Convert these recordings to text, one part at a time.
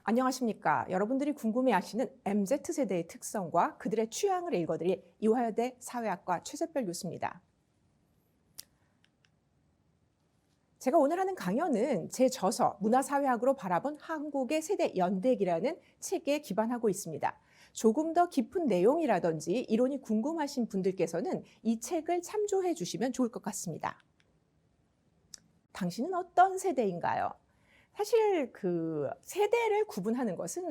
안녕하십니까. 여러분들이 궁금해하시는 MZ세대의 특성과 그들의 취향을 읽어드릴 이화여대 사회학과 최재별 교수입니다. 제가 오늘 하는 강연은 제 저서 문화사회학으로 바라본 한국의 세대 연대기라는 책에 기반하고 있습니다. 조금 더 깊은 내용이라든지 이론이 궁금하신 분들께서는 이 책을 참조해 주시면 좋을 것 같습니다. 당신은 어떤 세대인가요? 사실 그 세대를 구분하는 것은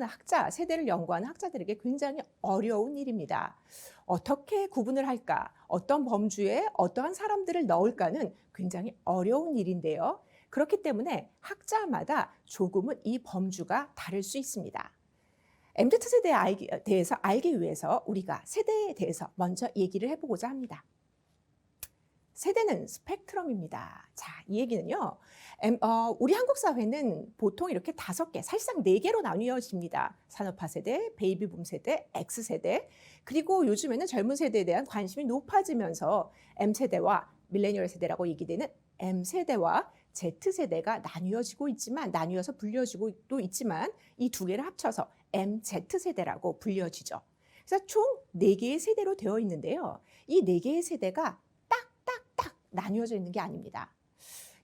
세대를 연구하는 학자들에게 굉장히 어려운 일입니다. 어떻게 구분을 할까? 어떤 범주에 어떠한 사람들을 넣을까는 굉장히 어려운 일인데요. 그렇기 때문에 학자마다 조금은 이 범주가 다를 수 있습니다. MZ세대에 대해서 알기 위해서 우리가 세대에 대해서 먼저 얘기를 해보고자 합니다. 세대는 스펙트럼입니다. 자, 이 얘기는요. 우리 한국 사회는 보통 이렇게 5개, 사실상 4개로 나뉘어집니다. 산업화 세대, 베이비붐 세대, X세대, 그리고 요즘에는 젊은 세대에 대한 관심이 높아지면서 M세대와 밀레니얼 세대라고 얘기되는 M세대와 Z세대가 나뉘어서 불려지고 또 있지만 이 2개를 합쳐서 MZ세대라고 불려지죠. 그래서 총 4개의 세대로 되어 있는데요. 이 4개의 세대가 나뉘어져 있는 게 아닙니다.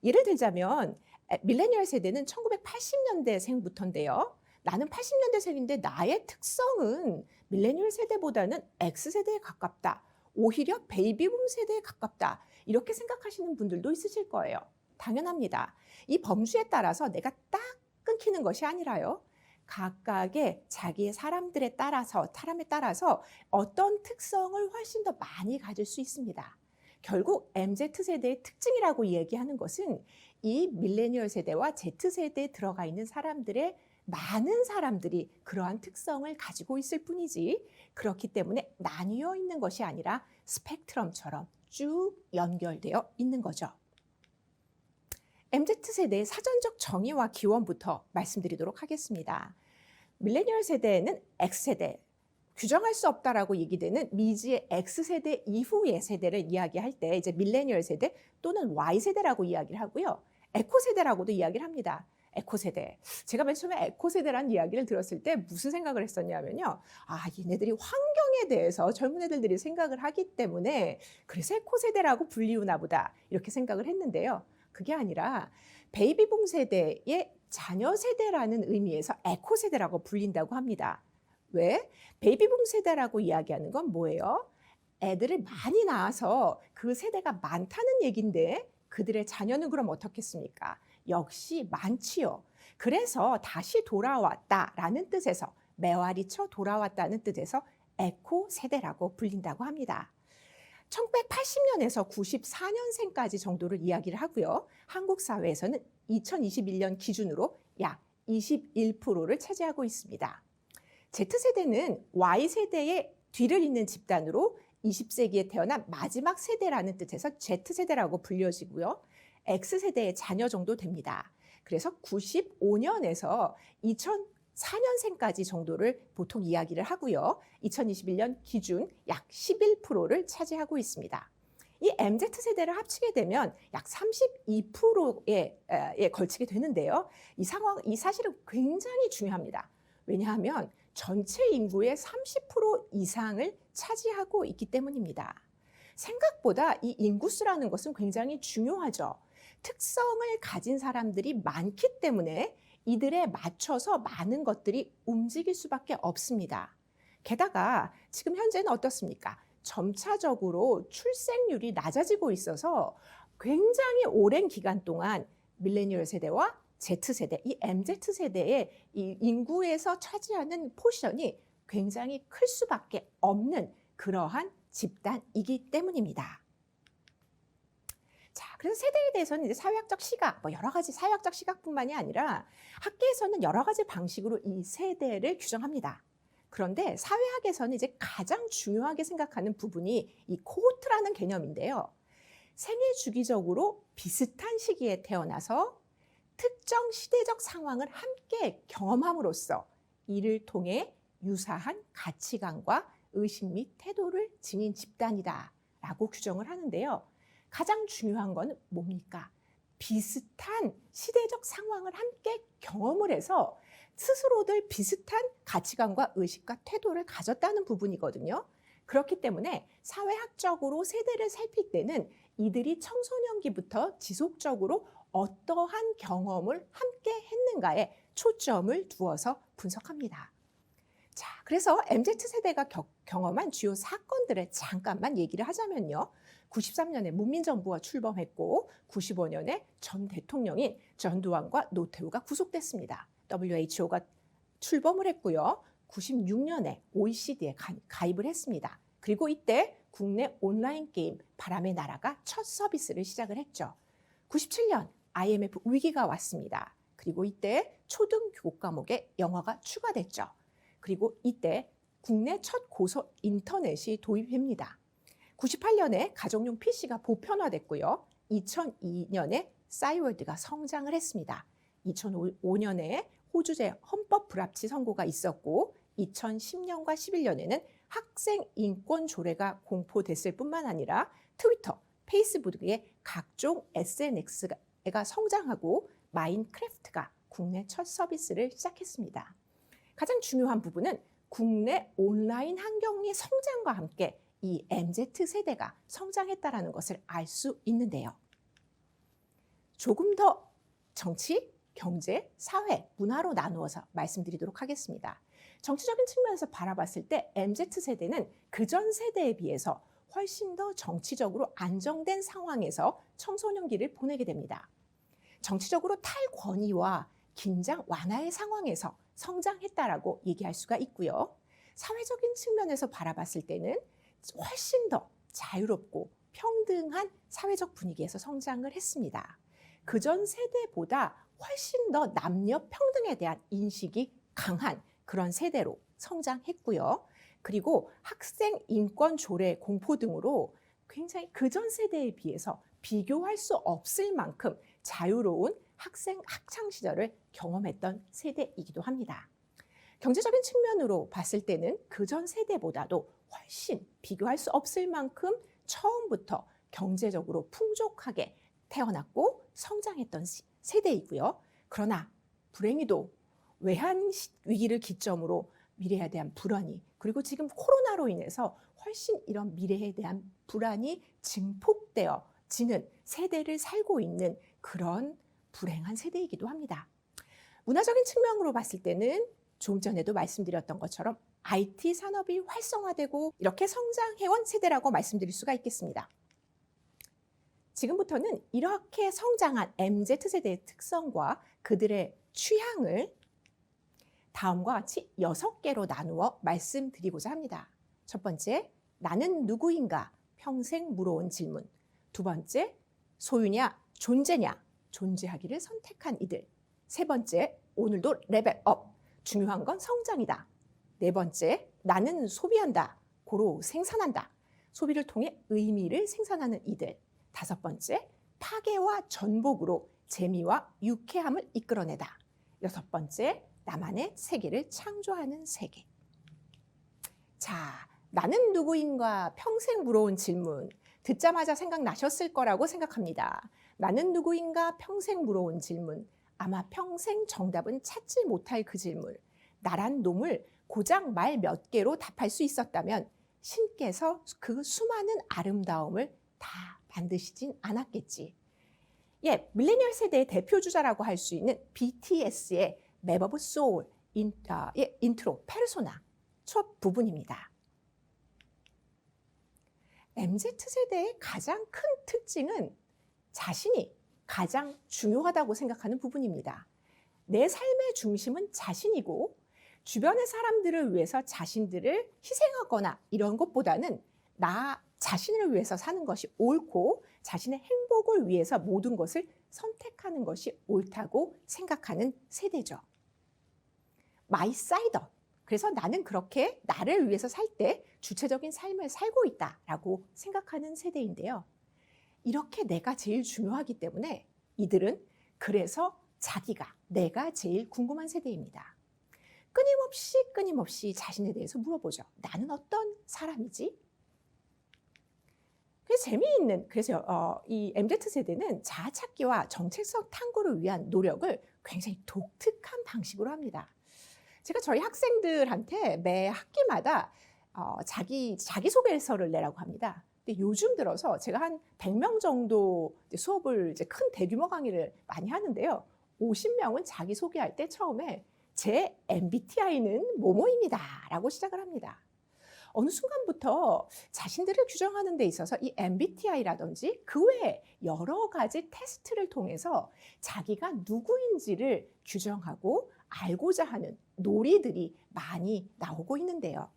예를 들자면 밀레니얼 세대는 1980년대생부터인데요. 나는 80년대생인데 나의 특성은 밀레니얼 세대보다는 X세대에 가깝다. 오히려 베이비붐 세대에 가깝다. 이렇게 생각하시는 분들도 있으실 거예요. 당연합니다. 이 범주에 따라서 내가 딱 끊기는 것이 아니라요. 각각의 자기의 사람에 따라서 어떤 특성을 훨씬 더 많이 가질 수 있습니다. 결국 MZ세대의 특징이라고 얘기하는 것은 이 밀레니얼 세대와 Z세대에 들어가 있는 많은 사람들이 그러한 특성을 가지고 있을 뿐이지, 그렇기 때문에 나뉘어 있는 것이 아니라 스펙트럼처럼 쭉 연결되어 있는 거죠. MZ세대의 사전적 정의와 기원부터 말씀드리도록 하겠습니다. 밀레니얼 세대는 X세대, 규정할 수 없다라고 얘기되는 미지의 X세대 이후의 세대를 이야기할 때 이제 밀레니얼 세대 또는 Y세대라고 이야기를 하고요. 에코세대라고도 이야기를 합니다. 에코세대. 제가 맨 처음에 에코세대라는 이야기를 들었을 때 무슨 생각을 했었냐면요. 얘네들이 환경에 대해서 젊은 애들이 생각을 하기 때문에 그래서 에코세대라고 불리우나 보다 이렇게 생각을 했는데요. 그게 아니라 베이비붐 세대의 자녀 세대라는 의미에서 에코세대라고 불린다고 합니다. 왜? 베이비붐 세대라고 이야기하는 건 뭐예요? 애들을 많이 낳아서 그 세대가 많다는 얘기인데 그들의 자녀는 그럼 어떻겠습니까? 역시 많지요. 그래서 다시 돌아왔다라는 뜻에서 메아리쳐 돌아왔다는 뜻에서 에코 세대라고 불린다고 합니다. 1980년에서 94년생까지 정도를 이야기를 하고요. 한국 사회에서는 2021년 기준으로 약 21%를 차지하고 있습니다. Z세대는 Y세대의 뒤를 잇는 집단으로 20세기에 태어난 마지막 세대라는 뜻에서 Z세대라고 불려지고요. X세대의 자녀 정도 됩니다. 그래서 95년에서 2004년생까지 정도를 보통 이야기를 하고요. 2021년 기준 약 11%를 차지하고 있습니다. 이 MZ세대를 합치게 되면 약 32%에 걸치게 되는데요. 이 사실은 굉장히 중요합니다. 왜냐하면 전체 인구의 30% 이상을 차지하고 있기 때문입니다. 생각보다 이 인구수라는 것은 굉장히 중요하죠. 특성을 가진 사람들이 많기 때문에 이들에 맞춰서 많은 것들이 움직일 수밖에 없습니다. 게다가 지금 현재는 어떻습니까? 점차적으로 출생률이 낮아지고 있어서 굉장히 오랜 기간 동안 밀레니얼 세대와 Z세대, 이 MZ세대의 이 인구에서 차지하는 포션이 굉장히 클 수밖에 없는 그러한 집단이기 때문입니다. 자, 그래서 세대에 대해서는 이제 사회학적 시각, 여러 가지 사회학적 시각뿐만이 아니라 학계에서는 여러 가지 방식으로 이 세대를 규정합니다. 그런데 사회학에서는 이제 가장 중요하게 생각하는 부분이 이 코호트라는 개념인데요. 생애 주기적으로 비슷한 시기에 태어나서 특정 시대적 상황을 함께 경험함으로써 이를 통해 유사한 가치관과 의식 및 태도를 지닌 집단이다 라고 규정을 하는데요. 가장 중요한 건 뭡니까? 비슷한 시대적 상황을 함께 경험을 해서 스스로들 비슷한 가치관과 의식과 태도를 가졌다는 부분이거든요. 그렇기 때문에 사회학적으로 세대를 살필 때는 이들이 청소년기부터 지속적으로 어떠한 경험을 함께 했는가에 초점을 두어서 분석합니다. 자, 그래서 MZ세대가 경험한 주요 사건들을 잠깐만 얘기를 하자면요. 93년에 문민정부가 출범했고 95년에 전 대통령인 전두환과 노태우가 구속됐습니다. WHO가 출범을 했고요. 96년에 OECD에 가입을 했습니다. 그리고 이때 국내 온라인 게임 바람의 나라가 첫 서비스를 시작을 했죠. 97년 IMF 위기가 왔습니다. 그리고 이때 초등교육 과목에 영어가 추가됐죠. 그리고 이때 국내 첫 고서 인터넷이 도입됩니다. 98년에 가정용 PC가 보편화됐고요. 2002년에 싸이월드가 성장을 했습니다. 2005년에 호주제 헌법 불합치 선고가 있었고 2010년과 11년에는 학생 인권 조례가 공포됐을 뿐만 아니라 트위터, 페이스북의 각종 SNS가 성장하고 마인크래프트가 국내 첫 서비스를 시작했습니다. 가장 중요한 부분은 국내 온라인 환경의 성장과 함께 이 MZ세대가 성장했다는 것을 알 수 있는데요. 조금 더 정치, 경제, 사회, 문화로 나누어서 말씀드리도록 하겠습니다. 정치적인 측면에서 바라봤을 때 MZ세대는 그전 세대에 비해서 훨씬 더 정치적으로 안정된 상황에서 청소년기를 보내게 됩니다. 정치적으로 탈권위와 긴장 완화의 상황에서 성장했다라고 얘기할 수가 있고요. 사회적인 측면에서 바라봤을 때는 훨씬 더 자유롭고 평등한 사회적 분위기에서 성장을 했습니다. 그전 세대보다 훨씬 더 남녀 평등에 대한 인식이 강한 그런 세대로 성장했고요. 그리고 학생 인권 조례 공포 등으로 굉장히 그전 세대에 비해서 비교할 수 없을 만큼 자유로운 학창 시절을 경험했던 세대이기도 합니다. 경제적인 측면으로 봤을 때는 그전 세대보다도 훨씬 비교할 수 없을 만큼 처음부터 경제적으로 풍족하게 태어났고 성장했던 세대이고요. 그러나 불행히도 외환 위기를 기점으로 미래에 대한 불안이, 그리고 지금 코로나로 인해서 훨씬 이런 미래에 대한 불안이 증폭되어지는 세대를 살고 있는 그런 불행한 세대이기도 합니다. 문화적인 측면으로 봤을 때는 좀 전에도 말씀드렸던 것처럼 IT 산업이 활성화되고 이렇게 성장해온 세대라고 말씀드릴 수가 있겠습니다. 지금부터는 이렇게 성장한 MZ세대의 특성과 그들의 취향을 다음과 같이 6개로 나누어 말씀드리고자 합니다. 첫 번째, 나는 누구인가? 평생 물어온 질문. 두 번째, 소유냐, 존재냐? 존재하기를 선택한 이들. 세 번째, 오늘도 레벨업. 중요한 건 성장이다. 네 번째, 나는 소비한다. 고로 생산한다. 소비를 통해 의미를 생산하는 이들. 다섯 번째, 파괴와 전복으로 재미와 유쾌함을 이끌어내다. 여섯 번째, 나만의 세계를 창조하는 세계. 자, 나는 누구인가? 평생 물어온 질문. 듣자마자 생각나셨을 거라고 생각합니다. 나는 누구인가? 평생 물어온 질문. 아마 평생 정답은 찾지 못할 그 질문. 나란 놈을 고작 말 몇 개로 답할 수 있었다면 신께서 그 수많은 아름다움을 다 만드시진 않았겠지. 예, 밀레니얼 세대의 대표주자라고 할 수 있는 BTS의 Map of Soul 인트로 페르소나 첫 부분입니다. MZ세대의 가장 큰 특징은 자신이 가장 중요하다고 생각하는 부분입니다. 내 삶의 중심은 자신이고 주변의 사람들을 위해서 자신들을 희생하거나 이런 것보다는 나 자신을 위해서 사는 것이 옳고 자신의 행복을 위해서 모든 것을 선택하는 것이 옳다고 생각하는 세대죠. 마이 사이더. 그래서 나는 그렇게 나를 위해서 살 때 주체적인 삶을 살고 있다라고 생각하는 세대인데요. 이렇게 내가 제일 중요하기 때문에 이들은 그래서 내가 제일 궁금한 세대입니다. 끊임없이 자신에 대해서 물어보죠. 나는 어떤 사람이지? 재미있는, 그래서 이 MZ세대는 자아 찾기와 정체성 탐구를 위한 노력을 굉장히 독특한 방식으로 합니다. 제가 저희 학생들한테 매 학기마다 자기소개서를 내라고 합니다. 근데 요즘 들어서 제가 한 100명 정도 수업을 이제 큰 대규모 강의를 많이 하는데요. 50명은 자기소개할 때 처음에 제 MBTI는 뭐뭐입니다 라고 시작을 합니다. 어느 순간부터 자신들을 규정하는 데 있어서 이 MBTI라든지 그 외에 여러 가지 테스트를 통해서 자기가 누구인지를 규정하고 알고자 하는 놀이들이 많이 나오고 있는데요.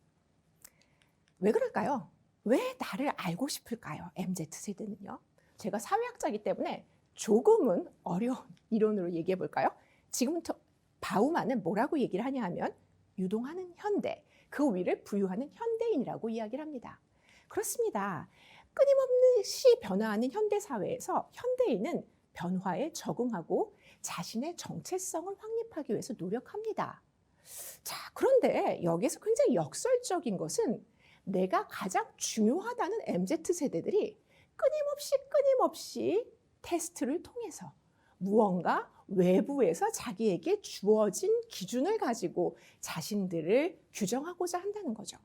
왜 그럴까요? 왜 나를 알고 싶을까요? MZ세대는요. 제가 사회학자이기 때문에 조금은 어려운 이론으로 얘기해 볼까요? 지금부터 바우만은 뭐라고 얘기를 하냐 하면 유동하는 현대, 그 위를 부유하는 현대인이라고 이야기를 합니다. 그렇습니다. 끊임없이 변화하는 현대사회에서 현대인은 변화에 적응하고 자신의 정체성을 확립하기 위해서 노력합니다. 자, 그런데 여기서 굉장히 역설적인 것은 내가 가장 중요하다는 MZ세대들이 끊임없이 테스트를 통해서 무언가 외부에서 자기에게 주어진 기준을 가지고 자신들을 규정하고자 한다는 거죠.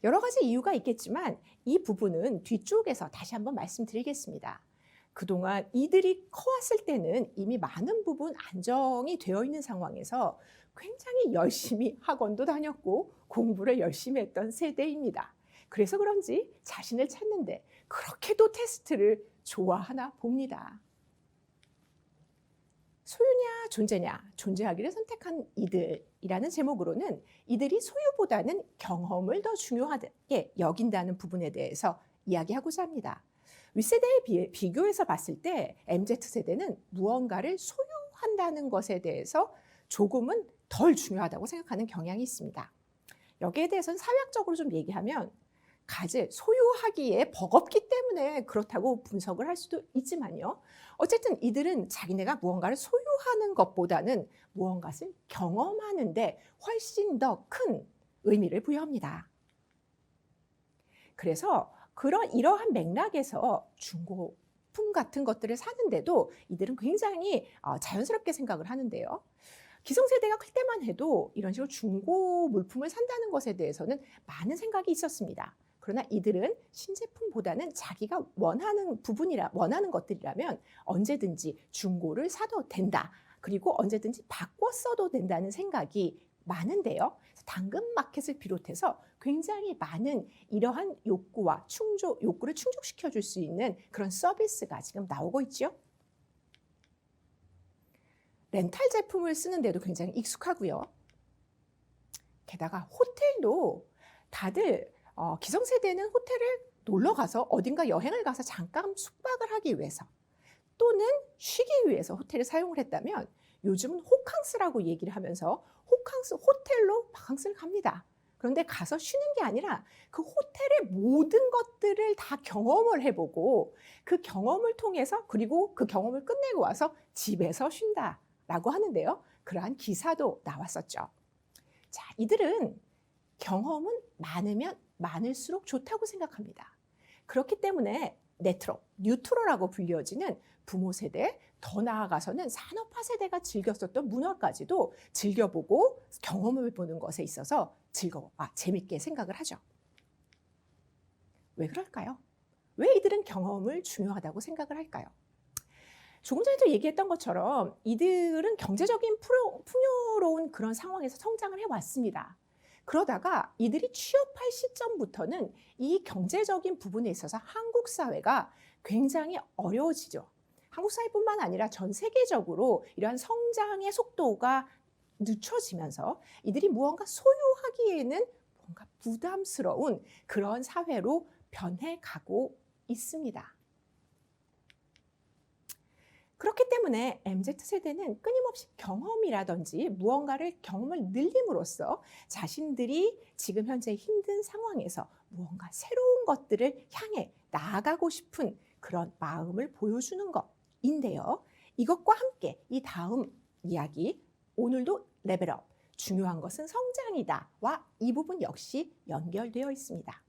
여러 가지 이유가 있겠지만 이 부분은 뒤쪽에서 다시 한번 말씀드리겠습니다. 그동안 이들이 커왔을 때는 이미 많은 부분 안정이 되어 있는 상황에서 굉장히 열심히 학원도 다녔고 공부를 열심히 했던 세대입니다. 그래서 그런지 자신을 찾는데 그렇게도 테스트를 좋아하나 봅니다. 소유냐 존재냐, 존재하기를 선택한 이들이라는 제목으로는 이들이 소유보다는 경험을 더 중요하게 여긴다는 부분에 대해서 이야기하고자 합니다. 윗세대에 비교해서 봤을 때 MZ세대는 무언가를 소유한다는 것에 대해서 조금은 덜 중요하다고 생각하는 경향이 있습니다. 여기에 대해서는 사회학적으로 좀 얘기하면 소유하기에 버겁기 때문에 그렇다고 분석을 할 수도 있지만요. 어쨌든 이들은 자기네가 무언가를 소유하는 것보다는 무언가를 경험하는데 훨씬 더 큰 의미를 부여합니다. 그래서 이러한 맥락에서 중고품 같은 것들을 사는데도 이들은 굉장히 자연스럽게 생각을 하는데요. 기성세대가 클 때만 해도 이런 식으로 중고 물품을 산다는 것에 대해서는 많은 생각이 있었습니다. 그러나 이들은 신제품보다는 자기가 원하는 것들이라면 언제든지 중고를 사도 된다. 그리고 언제든지 바꿔 써도 된다는 생각이 많은데요. 당근마켓을 비롯해서 굉장히 많은 이러한 욕구를 충족시켜 줄 수 있는 그런 서비스가 지금 나오고 있죠. 렌탈 제품을 쓰는데도 굉장히 익숙하고요. 게다가 호텔도 다들 기성세대는 호텔을 놀러 가서 어딘가 여행을 가서 잠깐 숙박을 하기 위해서 또는 쉬기 위해서 호텔을 사용을 했다면 요즘은 호캉스라고 얘기를 하면서 호텔로 바캉스를 갑니다. 그런데 가서 쉬는 게 아니라 그 호텔의 모든 것들을 다 경험을 해보고 그 경험을 통해서 그리고 그 경험을 끝내고 와서 집에서 쉰다라고 하는데요. 그러한 기사도 나왔었죠. 자, 이들은 경험은 많으면 많을수록 좋다고 생각합니다. 그렇기 때문에 뉴트로라고 불려지는 부모 세대, 더 나아가서는 산업화 세대가 즐겼었던 문화까지도 즐겨보고 경험을 보는 것에 있어서 재밌게 생각을 하죠. 왜 그럴까요? 왜 이들은 경험을 중요하다고 생각을 할까요? 조금 전에도 얘기했던 것처럼 이들은 경제적인 풍요로운 그런 상황에서 성장을 해왔습니다. 그러다가 이들이 취업할 시점부터는 이 경제적인 부분에 있어서 한국 사회가 굉장히 어려워지죠. 한국 사회뿐만 아니라 전 세계적으로 이러한 성장의 속도가 늦춰지면서 이들이 무언가 소유하기에는 뭔가 부담스러운 그런 사회로 변해가고 있습니다. 그렇기 때문에 MZ세대는 끊임없이 경험을 늘림으로써 자신들이 지금 현재 힘든 상황에서 무언가 새로운 것들을 향해 나아가고 싶은 그런 마음을 보여주는 것인데요. 이것과 함께 이 다음 이야기, 오늘도 레벨업, 중요한 것은 성장이다와 이 부분 역시 연결되어 있습니다.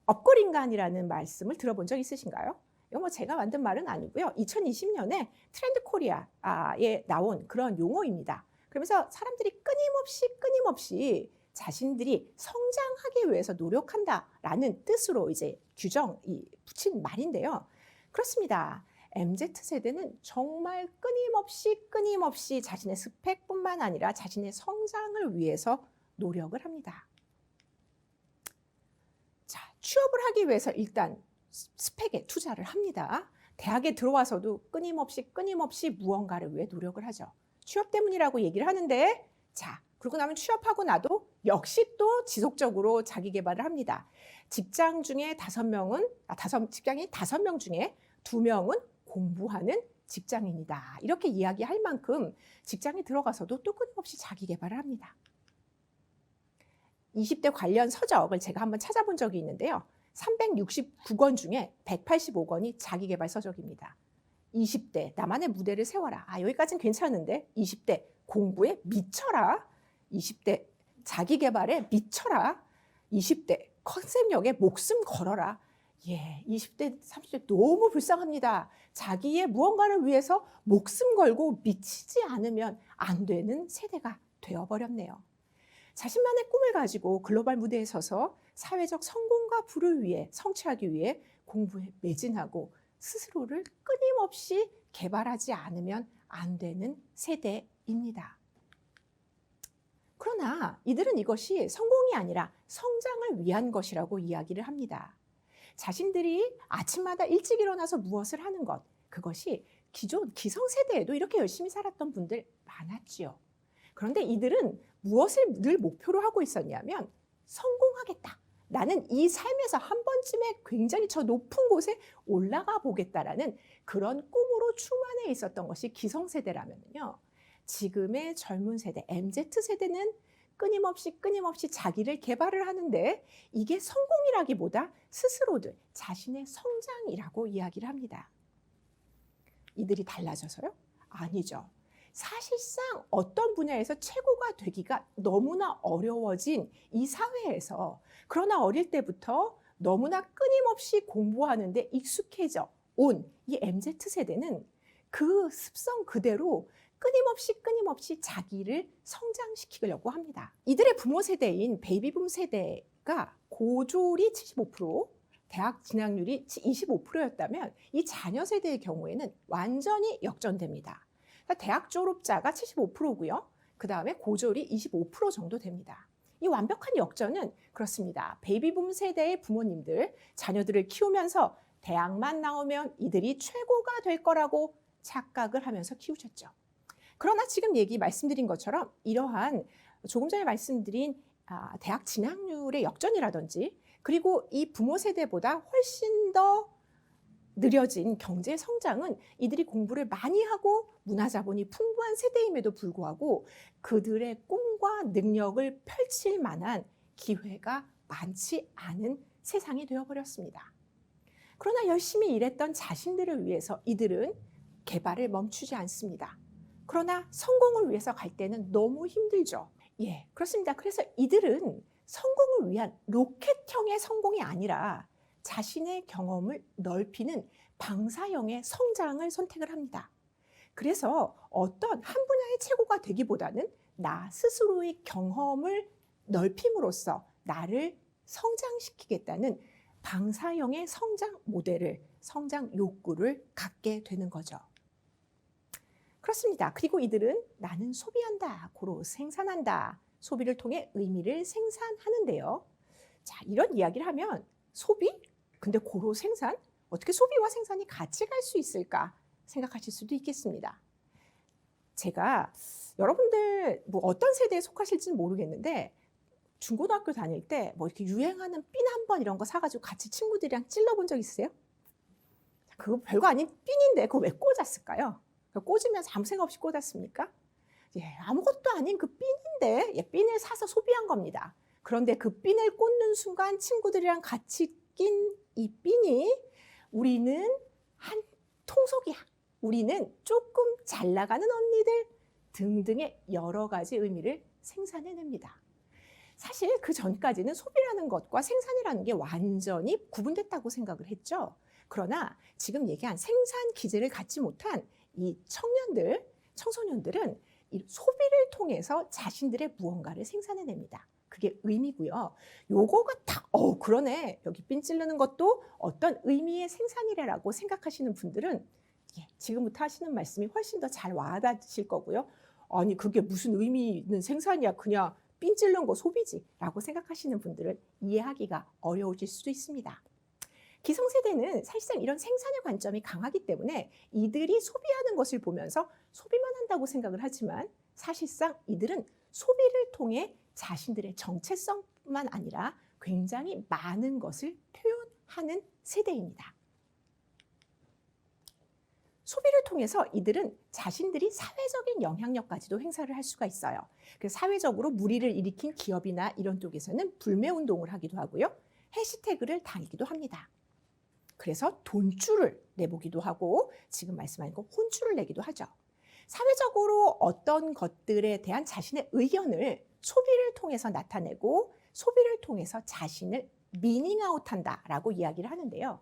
업거리인간이라는 말씀을 들어본 적 있으신가요? 이거 뭐 제가 만든 말은 아니고요. 2020년에 트렌드 코리아에 나온 그런 용어입니다. 그러면서 사람들이 끊임없이 자신들이 성장하기 위해서 노력한다라는 뜻으로 이제 규정이 붙인 말인데요. 그렇습니다. MZ세대는 정말 끊임없이 자신의 스펙뿐만 아니라 자신의 성장을 위해서 노력을 합니다. 자, 취업을 하기 위해서 일단 스펙에 투자를 합니다. 대학에 들어와서도 끊임없이 무언가를 위해 노력을 하죠. 취업 때문이라고 얘기를 하는데, 자, 그러고 나면 취업하고 나도 역시 또 지속적으로 자기 개발을 합니다. 직장이 5명 중에 2명은 공부하는 직장인이다. 이렇게 이야기할 만큼 직장에 들어가서도 또 끊임없이 자기 개발을 합니다. 20대 관련 서적을 제가 한번 찾아본 적이 있는데요. 369권 중에 185권이 자기계발 서적입니다. 20대 나만의 무대를 세워라. 여기까지는 괜찮은데 20대 공부에 미쳐라. 20대 자기계발에 미쳐라. 20대 컨셉력에 목숨 걸어라. 20대, 30대 너무 불쌍합니다. 자기의 무언가를 위해서 목숨 걸고 미치지 않으면 안 되는 세대가 되어버렸네요. 자신만의 꿈을 가지고 글로벌 무대에 서서 사회적 성공과 부를 위해 성취하기 위해 공부에 매진하고 스스로를 끊임없이 개발하지 않으면 안 되는 세대입니다. 그러나 이들은 이것이 성공이 아니라 성장을 위한 것이라고 이야기를 합니다. 자신들이 아침마다 일찍 일어나서 무엇을 하는 것, 그것이 기존 기성세대에도 이렇게 열심히 살았던 분들 많았지요. 그런데 이들은 무엇을 늘 목표로 하고 있었냐면 성공하겠다. 나는 이 삶에서 한 번쯤에 굉장히 저 높은 곳에 올라가 보겠다라는 그런 꿈으로 충만해 있었던 것이 기성세대라면요. 지금의 젊은 세대, MZ세대는 끊임없이 자기를 개발을 하는데 이게 성공이라기보다 스스로들 자신의 성장이라고 이야기를 합니다. 이들이 달라져서요? 아니죠. 사실상 어떤 분야에서 최고가 되기가 너무나 어려워진 이 사회에서 그러나 어릴 때부터 너무나 끊임없이 공부하는데 익숙해져 온 이 MZ세대는 그 습성 그대로 끊임없이 자기를 성장시키려고 합니다. 이들의 부모 세대인 베이비붐 세대가 고졸이 75%, 대학 진학률이 25%였다면 이 자녀 세대의 경우에는 완전히 역전됩니다. 대학 졸업자가 75%고요. 그 다음에 고졸이 25% 정도 됩니다. 이 완벽한 역전은 그렇습니다. 베이비붐 세대의 부모님들, 자녀들을 키우면서 대학만 나오면 이들이 최고가 될 거라고 착각을 하면서 키우셨죠. 그러나 지금 말씀드린 것처럼 이러한 조금 전에 말씀드린 대학 진학률의 역전이라든지 그리고 이 부모 세대보다 훨씬 더 느려진 경제 성장은 이들이 공부를 많이 하고 문화자본이 풍부한 세대임에도 불구하고 그들의 꿈과 능력을 펼칠 만한 기회가 많지 않은 세상이 되어버렸습니다. 그러나 열심히 일했던 자신들을 위해서 이들은 개발을 멈추지 않습니다. 그러나 성공을 위해서 갈 때는 너무 힘들죠. 그렇습니다. 그래서 이들은 성공을 위한 로켓형의 성공이 아니라 자신의 경험을 넓히는 방사형의 성장을 선택을 합니다. 그래서 어떤 한 분야의 최고가 되기보다는 나 스스로의 경험을 넓힘으로써 나를 성장시키겠다는 방사형의 성장 모델을, 성장 욕구를 갖게 되는 거죠. 그렇습니다. 그리고 이들은 나는 소비한다, 고로 생산한다, 소비를 통해 의미를 생산하는데요. 자, 이런 이야기를 하면 소비? 근데 고로 생산? 어떻게 소비와 생산이 같이 갈 수 있을까 생각하실 수도 있겠습니다. 제가 여러분들 어떤 세대에 속하실지는 모르겠는데 중고등학교 다닐 때 이렇게 유행하는 핀 한 번 이런 거 사가지고 같이 친구들이랑 찔러본 적 있으세요? 그거 별거 아닌 핀인데 그거 왜 꽂았을까요? 꽂으면서 아무 생각 없이 꽂았습니까? 아무것도 아닌 그 핀인데 핀을 사서 소비한 겁니다. 그런데 그 핀을 꽂는 순간 친구들이랑 같이 낀 이 핀이 우리는 한 통속이야. 우리는 조금 잘 나가는 언니들 등등의 여러 가지 의미를 생산해냅니다. 사실 그 전까지는 소비라는 것과 생산이라는 게 완전히 구분됐다고 생각을 했죠. 그러나 지금 얘기한 생산 기제를 갖지 못한 이 청년들, 청소년들은 이 소비를 통해서 자신들의 무언가를 생산해냅니다. 그게 의미고요. 요거가 딱, 그러네. 여기 핀 찌르는 것도 어떤 의미의 생산이래라고 생각하시는 분들은 지금부터 하시는 말씀이 훨씬 더 잘 와닿으실 거고요. 아니, 그게 무슨 의미 있는 생산이야. 그냥 핀 찌르는 거 소비지. 라고 생각하시는 분들은 이해하기가 어려우실 수도 있습니다. 기성세대는 사실상 이런 생산의 관점이 강하기 때문에 이들이 소비하는 것을 보면서 소비만 한다고 생각을 하지만 사실상 이들은 소비를 통해 자신들의 정체성뿐만 아니라 굉장히 많은 것을 표현하는 세대입니다. 소비를 통해서 이들은 자신들이 사회적인 영향력까지도 행사를 할 수가 있어요. 그래서 사회적으로 물의를 일으킨 기업이나 이런 쪽에서는 불매운동을 하기도 하고요. 해시태그를 달기도 합니다. 그래서 돈줄을 내보기도 하고 지금 말씀하신 거 혼줄을 내기도 하죠. 사회적으로 어떤 것들에 대한 자신의 의견을 소비를 통해서 나타내고 소비를 통해서 자신을 미닝아웃한다라고 이야기를 하는데요.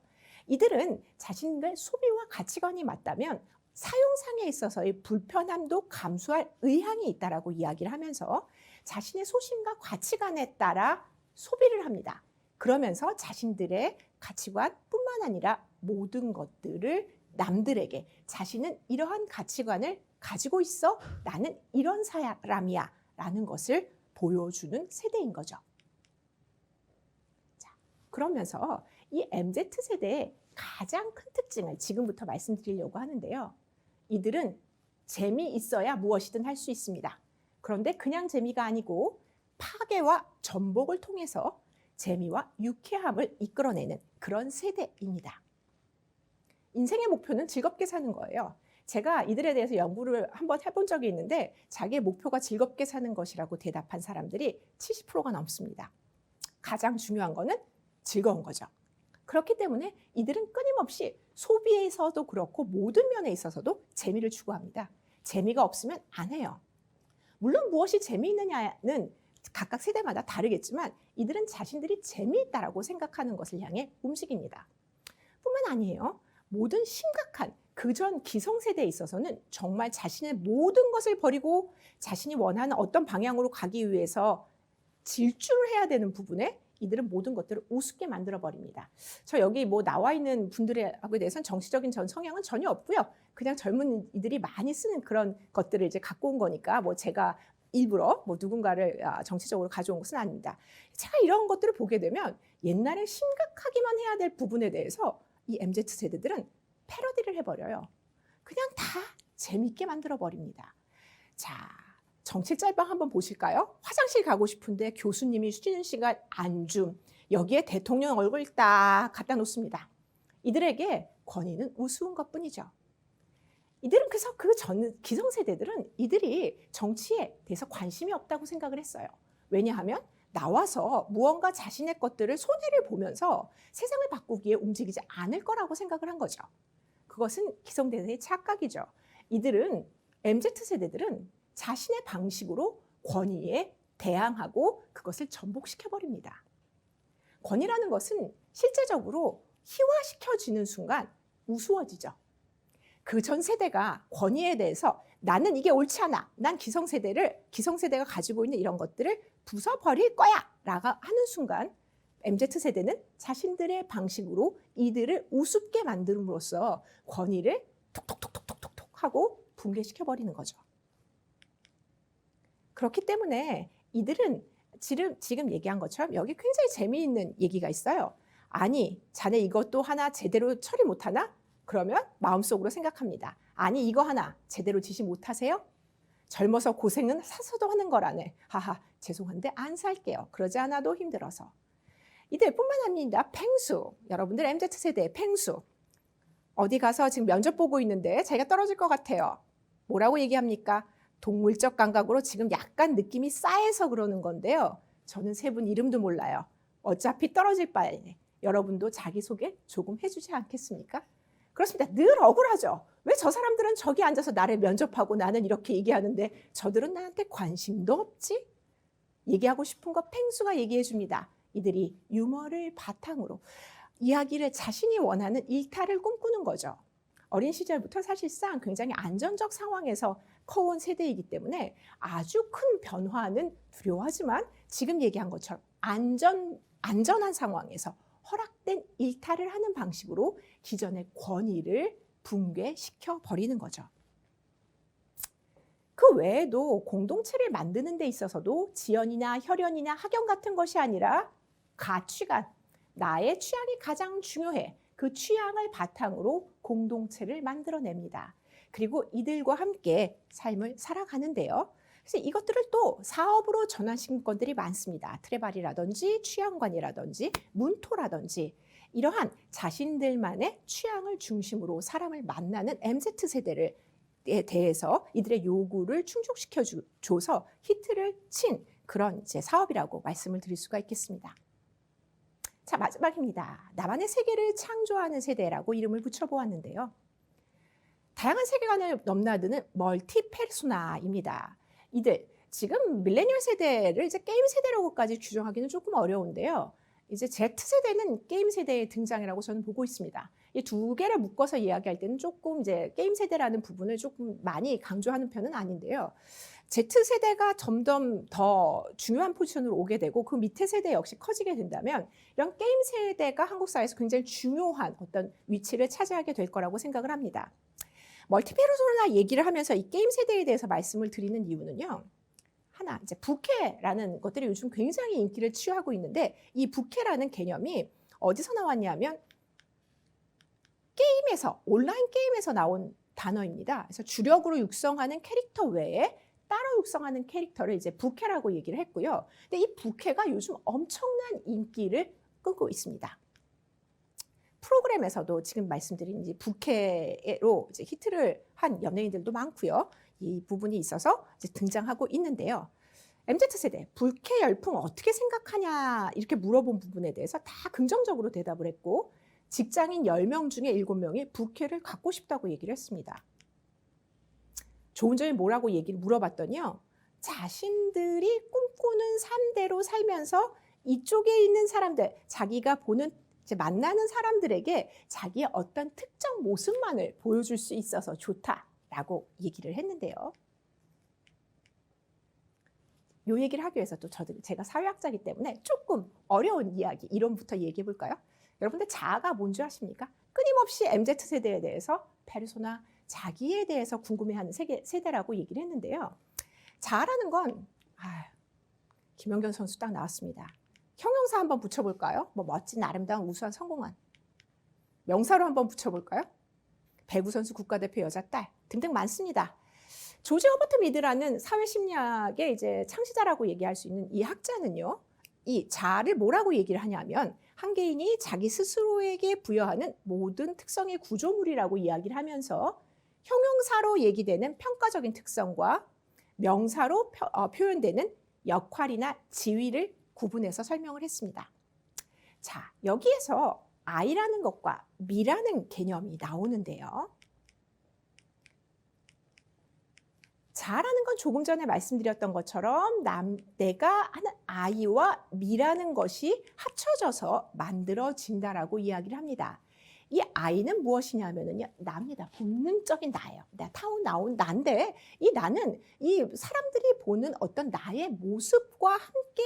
이들은 자신의 소비와 가치관이 맞다면 사용상에 있어서의 불편함도 감수할 의향이 있다라고 이야기를 하면서 자신의 소신과 가치관에 따라 소비를 합니다. 그러면서 자신들의 가치관뿐만 아니라 모든 것들을 남들에게 자신은 이러한 가치관을 가지고 있어 나는 이런 사람이야 라는 것을 보여주는 세대인 거죠. 자, 그러면서 이 MZ세대의 가장 큰 특징을 지금부터 말씀드리려고 하는데요. 이들은 재미있어야 무엇이든 할 수 있습니다. 그런데 그냥 재미가 아니고 파괴와 전복을 통해서 재미와 유쾌함을 이끌어내는 그런 세대입니다. 인생의 목표는 즐겁게 사는 거예요. 제가 이들에 대해서 연구를 한번 해본 적이 있는데 자기의 목표가 즐겁게 사는 것이라고 대답한 사람들이 70%가 넘습니다. 가장 중요한 거는 즐거운 거죠. 그렇기 때문에 이들은 끊임없이 소비에서도 그렇고 모든 면에 있어서도 재미를 추구합니다. 재미가 없으면 안 해요. 물론 무엇이 재미있느냐는 각각 세대마다 다르겠지만 이들은 자신들이 재미있다라고 생각하는 것을 향해 움직입니다. 뿐만 아니에요. 모든 심각한 그전 기성세대에 있어서는 정말 자신의 모든 것을 버리고 자신이 원하는 어떤 방향으로 가기 위해서 질주를 해야 되는 부분에 이들은 모든 것들을 우습게 만들어버립니다. 저 여기 뭐 나와 있는 분들에 대해서는 정치적인 성향은 전혀 없고요. 그냥 젊은 이들이 많이 쓰는 그런 것들을 이제 갖고 온 거니까 뭐 제가 일부러 뭐 누군가를 정치적으로 가져온 것은 아닙니다. 제가 이런 것들을 보게 되면 옛날에 심각하기만 해야 될 부분에 대해서 이 MZ세대들은 패러디를 해버려요. 그냥 다 재밌게 만들어버립니다. 자, 정치 짤방 한번 보실까요? 화장실 가고 싶은데 교수님이 쉬는 시간 안 줌. 여기에 대통령 얼굴 딱 갖다 놓습니다. 이들에게 권위는 우스운 것뿐이죠. 이들은 그래서 그 전 기성세대들은 이들이 정치에 대해서 관심이 없다고 생각을 했어요. 왜냐하면 나와서 무언가 자신의 것들을 손해를 보면서 세상을 바꾸기에 움직이지 않을 거라고 생각을 한 거죠. 그것은 기성세대의 착각이죠. 이들은 MZ세대들은 자신의 방식으로 권위에 대항하고 그것을 전복시켜버립니다. 권위라는 것은 실제적으로 희화시켜지는 순간 우스워지죠. 그 전 세대가 권위에 대해서 나는 이게 옳지 않아. 난 기성세대가 가지고 있는 이런 것들을 부숴버릴 거야. 라고 하는 순간 MZ세대는 자신들의 방식으로 이들을 우습게 만듦으로써 권위를 톡톡톡톡톡톡 하고 붕괴시켜버리는 거죠. 그렇기 때문에 이들은 지금 얘기한 것처럼 여기 굉장히 재미있는 얘기가 있어요. 아니, 자네 이것도 하나 제대로 처리 못하나? 그러면 마음속으로 생각합니다. 아니, 이거 하나 제대로 지시 못하세요? 젊어서 고생은 사서도 하는 거라네. 하하, 죄송한데 안 살게요. 그러지 않아도 힘들어서. 이들뿐만 아닙니다. 팽수. 여러분들 MZ세대의 팽수. 어디 가서 지금 면접 보고 있는데 자기가 떨어질 것 같아요. 뭐라고 얘기합니까? 동물적 감각으로 지금 약간 느낌이 싸해서 그러는 건데요. 저는 세 분 이름도 몰라요. 어차피 떨어질 바에 여러분도 자기소개 조금 해주지 않겠습니까? 그렇습니다. 늘 억울하죠. 왜 저 사람들은 저기 앉아서 나를 면접하고 나는 이렇게 얘기하는데 저들은 나한테 관심도 없지? 얘기하고 싶은 거 펭수가 얘기해 줍니다. 이들이 유머를 바탕으로 이야기를 자신이 원하는 일탈을 꿈꾸는 거죠. 어린 시절부터 사실상 굉장히 안전적 상황에서 커온 세대이기 때문에 아주 큰 변화는 두려워하지만 지금 얘기한 것처럼 안전한 상황에서 허락된 일탈을 하는 방식으로 기존의 권위를 붕괴시켜 버리는 거죠. 그 외에도 공동체를 만드는 데 있어서도 지연이나 혈연이나 학연 같은 것이 아니라 가치관, 나의 취향이 가장 중요해. 그 취향을 바탕으로 공동체를 만들어냅니다. 그리고 이들과 함께 삶을 살아가는데요. 그래서 이것들을 또 사업으로 전환시킨 건들이 많습니다. 트레발이라든지 취향관이라든지 문토라든지 이러한 자신들만의 취향을 중심으로 사람을 만나는 MZ세대에 대해서 이들의 요구를 충족시켜줘서 히트를 친 그런 이제 사업이라고 말씀을 드릴 수가 있겠습니다. 자, 마지막입니다. 나만의 세계를 창조하는 세대라고 이름을 붙여보았는데요. 다양한 세계관을 넘나드는 멀티페르소나입니다. 이들 지금 밀레니얼 세대를 이제 게임 세대라고까지 규정하기는 조금 어려운데요. 이제 Z세대는 게임 세대의 등장이라고 저는 보고 있습니다. 이 두 개를 묶어서 이야기할 때는 조금 이제 게임 세대라는 부분을 조금 많이 강조하는 편은 아닌데요. Z세대가 점점 더 중요한 포지션으로 오게 되고 그 밑에 세대 역시 커지게 된다면 이런 게임 세대가 한국 사회에서 굉장히 중요한 어떤 위치를 차지하게 될 거라고 생각을 합니다. 멀티페르소나 얘기를 하면서 이 게임 세대에 대해서 말씀을 드리는 이유는요. 하나, 이제 부캐라는 것들이 요즘 굉장히 인기를 취하고 있는데 이 부캐라는 개념이 어디서 나왔냐면 게임에서, 온라인 게임에서 나온 단어입니다. 그래서 주력으로 육성하는 캐릭터 외에 따로 육성하는 캐릭터를 이제 부캐라고 얘기를 했고요. 근데 이 부캐가 요즘 엄청난 인기를 끄고 있습니다. 프로그램에서도 지금 말씀드린 이제 부캐로 이제 히트를 한 연예인들도 많고요. 이 부분이 있어서 이제 등장하고 있는데요. MZ세대, 부캐 열풍 어떻게 생각하냐 이렇게 물어본 부분에 대해서 다 긍정적으로 대답을 했고 직장인 10명 중에 7명이 부캐를 갖고 싶다고 얘기를 했습니다. 좋은 점이 뭐라고 얘기를 물어봤더니요. 자신들이 꿈꾸는 삶대로 살면서 이쪽에 있는 사람들, 자기가 보는 이제 만나는 사람들에게 자기의 어떤 특정 모습만을 보여줄 수 있어서 좋다라고 얘기를 했는데요. 이 얘기를 하기 위해서 또 제가 사회학자이기 때문에 조금 어려운 이야기, 이론부터 얘기해 볼까요? 여러분들 자아가 뭔지 아십니까? 끊임없이 MZ세대에 대해서 페르소나, 자기에 대해서 궁금해하는 세대라고 얘기를 했는데요. 자아라는 건 김연경 선수 딱 나왔습니다. 형용사 한번 붙여볼까요? 뭐 멋진, 아름다운, 우수한, 성공한. 명사로 한번 붙여볼까요? 배구 선수, 국가대표 여자 딸 등등 많습니다. 조지 허버트 미드라는 사회심리학의 이제 창시자라고 얘기할 수 있는 이 학자는요, 이 자아를 뭐라고 얘기를 하냐면 한 개인이 자기 스스로에게 부여하는 모든 특성의 구조물이라고 이야기를 하면서 형용사로 얘기되는 평가적인 특성과 명사로 표현되는 역할이나 지위를 구분해서 설명을 했습니다. 자, 여기에서 I라는 것과 me라는 개념이 나오는데요. 자라는 건 조금 전에 말씀드렸던 것처럼 내가 하는 I와 me라는 것이 합쳐져서 만들어진다라고 이야기를 합니다. 이 I는 무엇이냐면요, 나입니다. 본능적인 나예요. 내가 타고나온 나인데 이 나는 이 사람들이 보는 어떤 나의 모습과 함께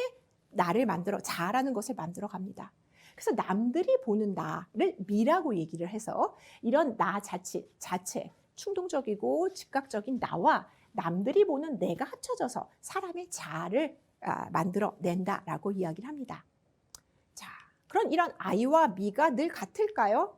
나를 자라는 것을 만들어 갑니다. 그래서 남들이 보는 나를 me라고 얘기를 해서 이런 나 자체 충동적이고 즉각적인 나와 남들이 보는 내가 합쳐져서 사람의 자아를 만들어낸다라고 이야기를 합니다. 자, 그런 이런 I와 me가 늘 같을까요?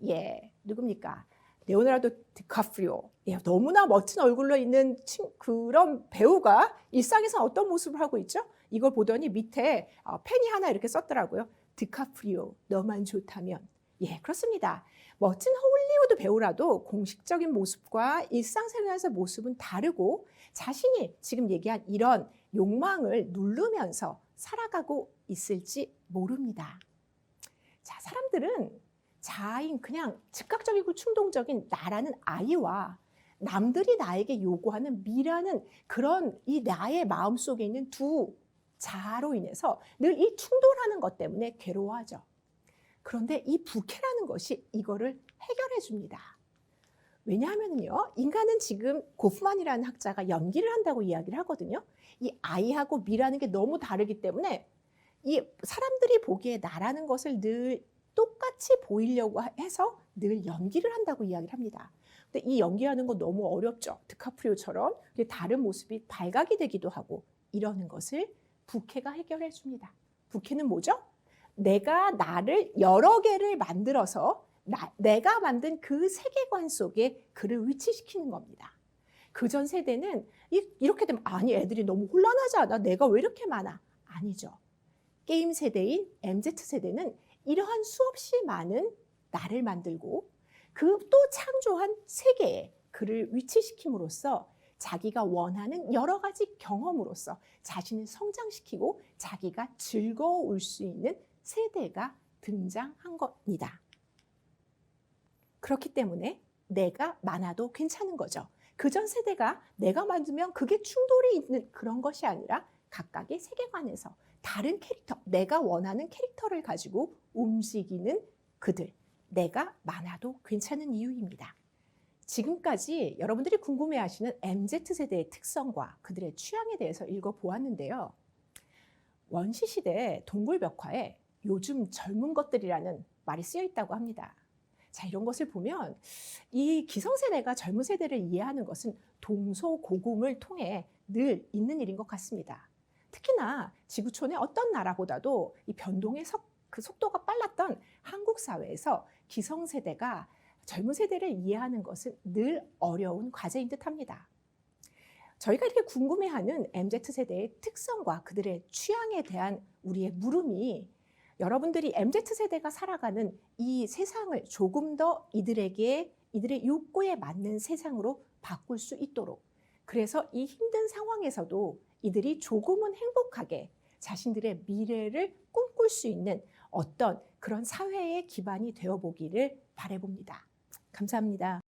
예, 누굽니까? 레오나르도 디카프리오. 예, 너무나 멋진 얼굴로 있는 그런 배우가 일상에서 어떤 모습을 하고 있죠? 이걸 보더니 밑에 펜이 하나 이렇게 썼더라고요. 디카프리오, 너만 좋다면. 예, 그렇습니다. 멋진 헐리우드 배우라도 공식적인 모습과 일상생활에서 모습은 다르고 자신이 지금 얘기한 이런 욕망을 누르면서 살아가고 있을지 모릅니다. 자, 사람들은 자아인 그냥 즉각적이고 충동적인 나라는 I와 남들이 나에게 요구하는 미라는 그런 이 나의 마음속에 있는 두 자아로 인해서 늘 이 충돌하는 것 때문에 괴로워하죠. 그런데 이 부캐라는 것이 이거를 해결해 줍니다. 왜냐하면요, 인간은 지금 고프만이라는 학자가 연기를 한다고 이야기를 하거든요. 이 I하고 미라는 게 너무 다르기 때문에 이 사람들이 보기에 나라는 것을 늘 똑같이 보이려고 해서 늘 연기를 한다고 이야기를 합니다. 근데 이 연기하는 거 너무 어렵죠. 드카프리오처럼 다른 모습이 발각이 되기도 하고 이러는 것을 부캐가 해결해 줍니다. 부캐는 뭐죠? 내가 나를 여러 개를 만들어서 내가 만든 그 세계관 속에 그를 위치시키는 겁니다. 그전 세대는 이렇게 되면 아니 애들이 너무 혼란하지 않아? 내가 왜 이렇게 많아? 아니죠. 게임 세대인 MZ세대는 이러한 수없이 많은 나를 만들고 그 또 창조한 세계에 그를 위치시킴으로써 자기가 원하는 여러 가지 경험으로써 자신을 성장시키고 자기가 즐거울 수 있는 세대가 등장한 겁니다. 그렇기 때문에 내가 많아도 괜찮은 거죠. 그전 세대가 내가 만들면 그게 충돌이 있는 그런 것이 아니라 각각의 세계관에서 다른 캐릭터, 내가 원하는 캐릭터를 가지고 움직이는 그들, 내가 많아도 괜찮은 이유입니다. 지금까지 여러분들이 궁금해하시는 MZ세대의 특성과 그들의 취향에 대해서 읽어보았는데요. 원시시대 동굴벽화에 요즘 젊은 것들이라는 말이 쓰여 있다고 합니다. 자, 이런 것을 보면 이 기성세대가 젊은 세대를 이해하는 것은 동서고금을 통해 늘 있는 일인 것 같습니다. 특히나 지구촌의 어떤 나라보다도 이 변동의 그 속도가 빨랐던 한국 사회에서 기성세대가 젊은 세대를 이해하는 것은 늘 어려운 과제인 듯합니다. 저희가 이렇게 궁금해하는 MZ세대의 특성과 그들의 취향에 대한 우리의 물음이 여러분들이 MZ세대가 살아가는 이 세상을 조금 더 이들의 욕구에 맞는 세상으로 바꿀 수 있도록, 그래서 이 힘든 상황에서도 이들이 조금은 행복하게 자신들의 미래를 꿈꿀 수 있는 어떤 그런 사회의 기반이 되어보기를 바라봅니다. 감사합니다.